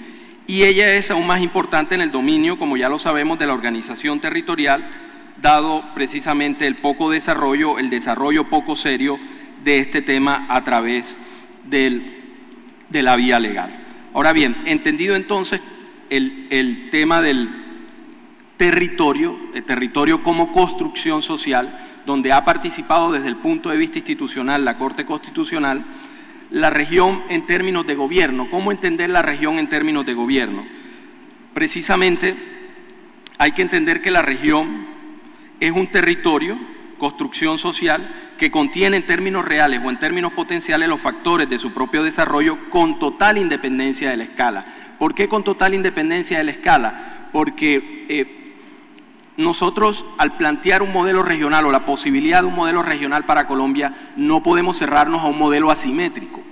S4: Y ella es aún más importante en el dominio, como ya lo sabemos, de la organización territorial, dado precisamente el poco desarrollo, el desarrollo poco serio de este tema a través de la vía legal. Ahora bien, entendido entonces el tema del territorio, el territorio como construcción social, donde ha participado desde el punto de vista institucional la Corte Constitucional, la región en términos de gobierno. ¿Cómo entender la región en términos de gobierno? Precisamente hay que entender que la región es un territorio, construcción social, que contiene en términos reales o en términos potenciales los factores de su propio desarrollo con total independencia de la escala. ¿Por qué con total independencia de la escala? Porque nosotros, al plantear un modelo regional o la posibilidad de un modelo regional para Colombia, no podemos cerrarnos a un modelo asimétrico,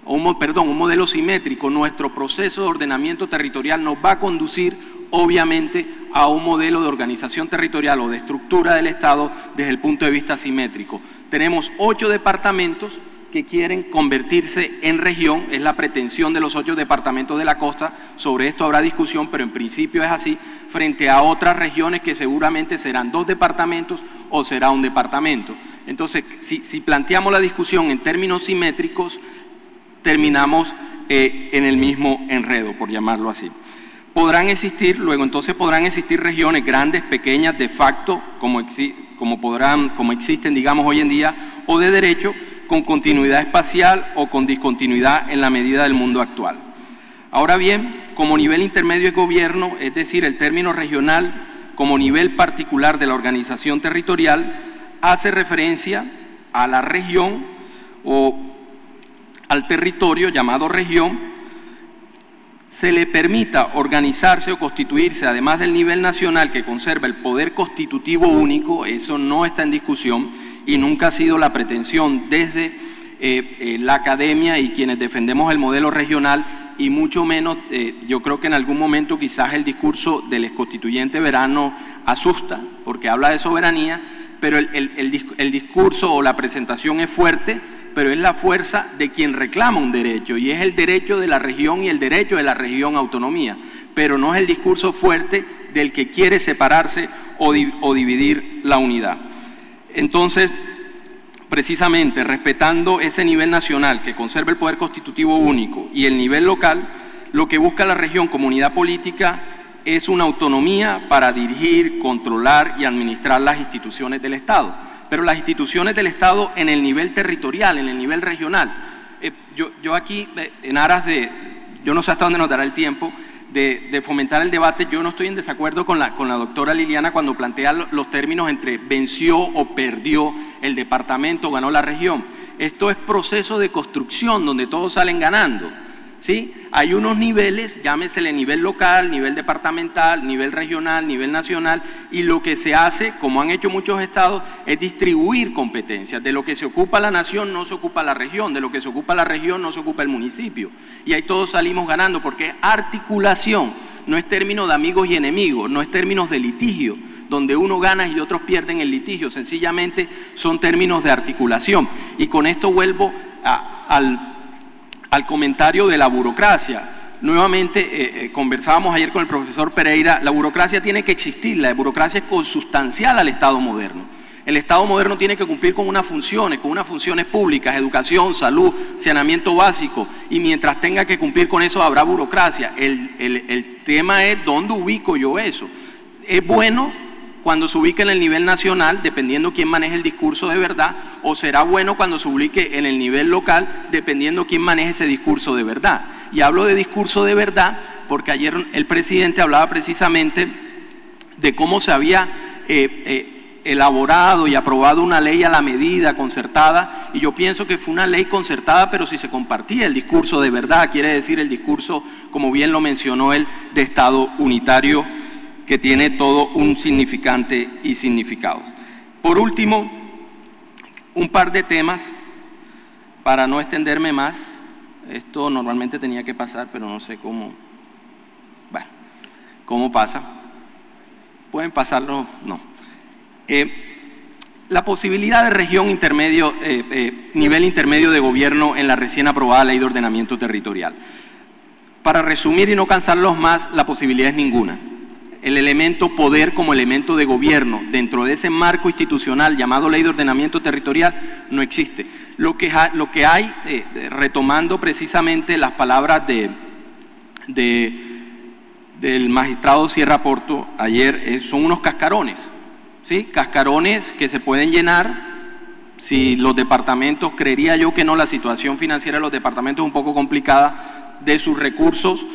S4: un modelo simétrico. Nuestro proceso de ordenamiento territorial nos va a conducir, obviamente, a un modelo de organización territorial o de estructura del Estado desde el punto de vista simétrico. Tenemos 8 departamentos que quieren convertirse en región, es la pretensión de los 8 departamentos de la costa. Sobre esto habrá discusión, pero en principio es así, frente a otras regiones que seguramente serán 2 departamentos o será un departamento. Entonces, si planteamos la discusión en términos simétricos, terminamos en el mismo enredo, por llamarlo así. Podrán existir regiones grandes, pequeñas, de facto, como existen, digamos, hoy en día, o de derecho, con continuidad espacial o con discontinuidad en la medida del mundo actual. Ahora bien, como nivel intermedio de gobierno, es decir, el término regional como nivel particular de la organización territorial, hace referencia a la región o al territorio llamado región, se le permita organizarse o constituirse, además del nivel nacional que conserva el poder constitutivo único. Eso no está en discusión y nunca ha sido la pretensión desde la academia y quienes defendemos el modelo regional, y mucho menos, yo creo que en algún momento quizás el discurso del exconstituyente Verano asusta, porque habla de soberanía, pero el discurso o la presentación es fuerte, pero es la fuerza de quien reclama un derecho, y es el derecho de la región y el derecho de la región a autonomía, pero no es el discurso fuerte del que quiere separarse o dividir la unidad. Entonces, precisamente respetando ese nivel nacional que conserva el poder constitutivo único y el nivel local, lo que busca la región como unidad política es una autonomía para dirigir, controlar y administrar las instituciones del Estado, pero las instituciones del Estado en el nivel territorial, en el nivel regional. Yo aquí, en aras de, yo no sé hasta dónde nos dará el tiempo, de fomentar el debate, yo no estoy en desacuerdo con la doctora Liliana cuando plantea los términos entre venció o perdió el departamento, ganó la región. Esto es proceso de construcción donde todos salen ganando, ¿sí? Hay unos niveles, llámesele nivel local, nivel departamental, nivel regional, nivel nacional, y lo que se hace, como han hecho muchos estados, es distribuir competencias. De lo que se ocupa la nación no se ocupa la región, de lo que se ocupa la región no se ocupa el municipio. Y ahí todos salimos ganando porque es articulación, no es término de amigos y enemigos, no es términos de litigio, donde uno gana y otros pierden el litigio, sencillamente son términos de articulación. Y con esto vuelvo al comentario de la burocracia. Nuevamente, conversábamos ayer con el profesor Pereira, la burocracia tiene que existir, la burocracia es consustancial al Estado moderno. El Estado moderno tiene que cumplir con unas funciones públicas, educación, salud, saneamiento básico, y mientras tenga que cumplir con eso habrá burocracia. El tema es dónde ubico yo eso. Es bueno cuando se ubique en el nivel nacional, dependiendo quién maneje el discurso de verdad, o será bueno cuando se ubique en el nivel local, dependiendo quién maneje ese discurso de verdad. Y hablo de discurso de verdad porque ayer el presidente hablaba precisamente de cómo se había elaborado y aprobado una ley a la medida, concertada, y yo pienso que fue una ley concertada, pero si se compartía el discurso de verdad, quiere decir el discurso, como bien lo mencionó él, de Estado unitario, que tiene todo un significante y significados. Por último, un par de temas, para no extenderme más. Esto normalmente tenía que pasar, pero no sé cómo, bueno, cómo pasa. ¿Pueden pasarlo? No. La posibilidad de región intermedio, nivel intermedio de gobierno en la recién aprobada Ley de Ordenamiento Territorial. Para resumir y no cansarlos más, la posibilidad es ninguna. El elemento poder como elemento de gobierno dentro de ese marco institucional llamado Ley de Ordenamiento Territorial no existe. Lo que hay, retomando precisamente las palabras del magistrado Sierra Porto ayer, son unos cascarones, ¿sí? Cascarones que se pueden llenar si los departamentos, creería yo que no, la situación financiera de los departamentos es un poco complicada, de sus recursos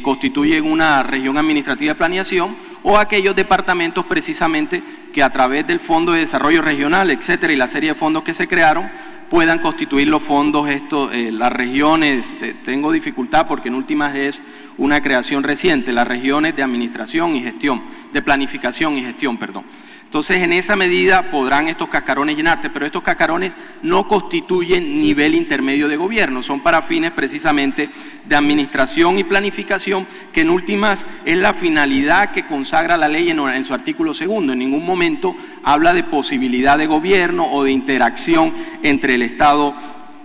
S4: constituyen una región administrativa de planeación, o aquellos departamentos precisamente que a través del Fondo de Desarrollo Regional, etcétera, y la serie de fondos que se crearon, puedan constituir los fondos, las regiones, tengo dificultad porque en últimas es una creación reciente, las regiones de administración y gestión, de planificación y gestión, perdón. Entonces, en esa medida podrán estos cascarones llenarse, pero estos cascarones no constituyen nivel intermedio de gobierno, son para fines precisamente de administración y planificación, que en últimas es la finalidad que consagra la ley en su artículo 2. En ningún momento habla de posibilidad de gobierno o de interacción entre el Estado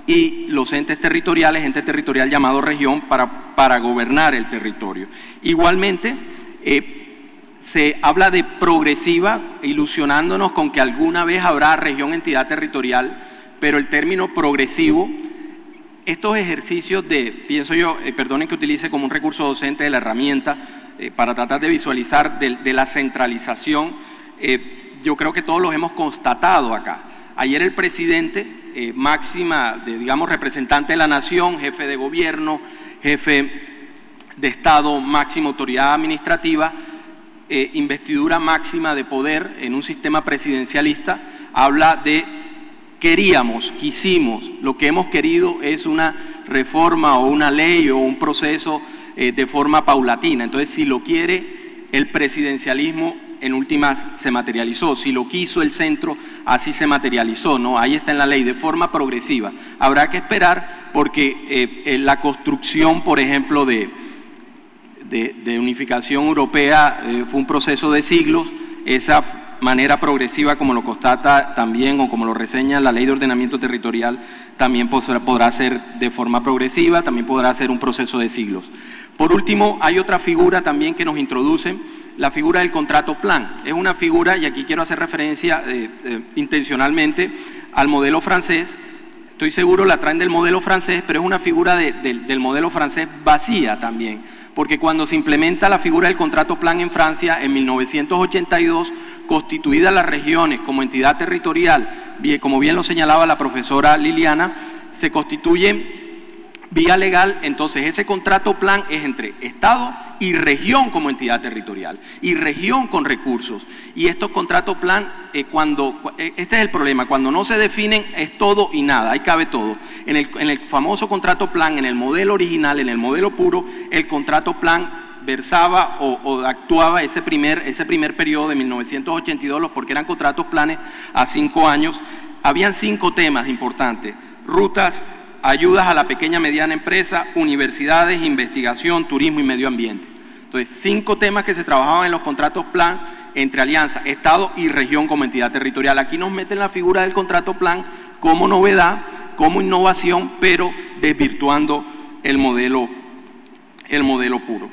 S4: y los entes territoriales, ente territorial llamado región, para gobernar el territorio. Igualmente, se habla de progresiva, ilusionándonos con que alguna vez habrá región, entidad territorial, pero el término progresivo, estos ejercicios pienso yo, perdonen que utilice como un recurso docente de la herramienta, para tratar de visualizar de la centralización, yo creo que todos los hemos constatado acá. Ayer el presidente, máxima, digamos, representante de la nación, jefe de gobierno, jefe de Estado, máxima autoridad administrativa, investidura máxima de poder en un sistema presidencialista, habla de quisimos, lo que hemos querido es una reforma o una ley o un proceso de forma paulatina. Entonces, si lo quiere el presidencialismo, en últimas se materializó, si lo quiso el centro, así se materializó, ¿no? Ahí está en la ley, de forma progresiva. Habrá que esperar porque la construcción, por ejemplo, de unificación europea fue un proceso de siglos. Esa manera progresiva, como lo constata también o como lo reseña la Ley de Ordenamiento Territorial, también podrá ser de forma progresiva, también podrá ser un proceso de siglos. Por último, hay otra figura también que nos introduce, la figura del contrato plan. Es una figura, y aquí quiero hacer referencia intencionalmente al modelo francés. Estoy seguro la traen del modelo francés, pero es una figura del modelo francés vacía también, porque cuando se implementa la figura del contrato plan en Francia en 1982, constituidas las regiones como entidad territorial, como bien lo señalaba la profesora Liliana, se constituyen vía legal. Entonces ese contrato plan es entre Estado y región como entidad territorial, y región con recursos. Y estos contratos plan, este es el problema, cuando no se definen es todo y nada, ahí cabe todo. En el famoso contrato plan, en el modelo original, en el modelo puro, el contrato plan versaba o actuaba ese primer periodo de 1982, porque eran contratos planes a 5 años. Habían 5 temas importantes: rutas, ayudas a la pequeña y mediana empresa, universidades, investigación, turismo y medio ambiente. Entonces, 5 temas que se trabajaban en los contratos plan entre alianza, Estado y región como entidad territorial. Aquí nos meten la figura del contrato plan como novedad, como innovación, pero desvirtuando el modelo puro.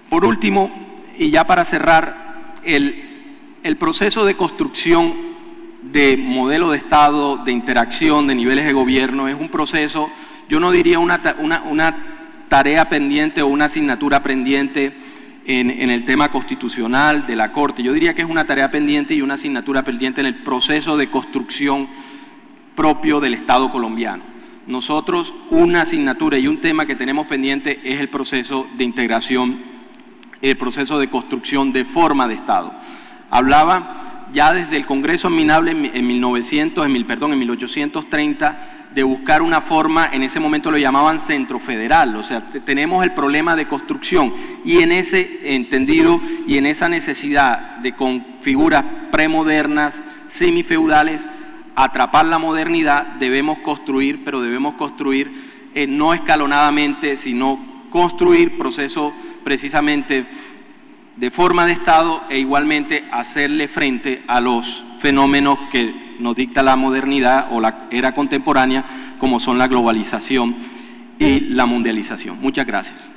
S4: Por último, y ya para cerrar, el proceso de construcción de modelo de Estado, de interacción, de niveles de gobierno, es un proceso, yo no diría una tarea pendiente o una asignatura pendiente en el tema constitucional de la Corte. Yo diría que es una tarea pendiente y una asignatura pendiente en el proceso de construcción propio del Estado colombiano. Nosotros, una asignatura y un tema que tenemos pendiente es el proceso de integración, el proceso de construcción de forma de Estado. Hablaba ya desde el Congreso Admirable en 1830, de buscar una forma, en ese momento lo llamaban centro federal, o sea, tenemos el problema de construcción, y en ese entendido y en esa necesidad de con figuras premodernas, semifeudales, atrapar la modernidad, debemos construir, pero debemos construir no escalonadamente, sino construir procesos precisamente de forma de Estado e igualmente hacerle frente a los fenómenos que nos dicta la modernidad o la era contemporánea, como son la globalización y la mundialización. Muchas gracias.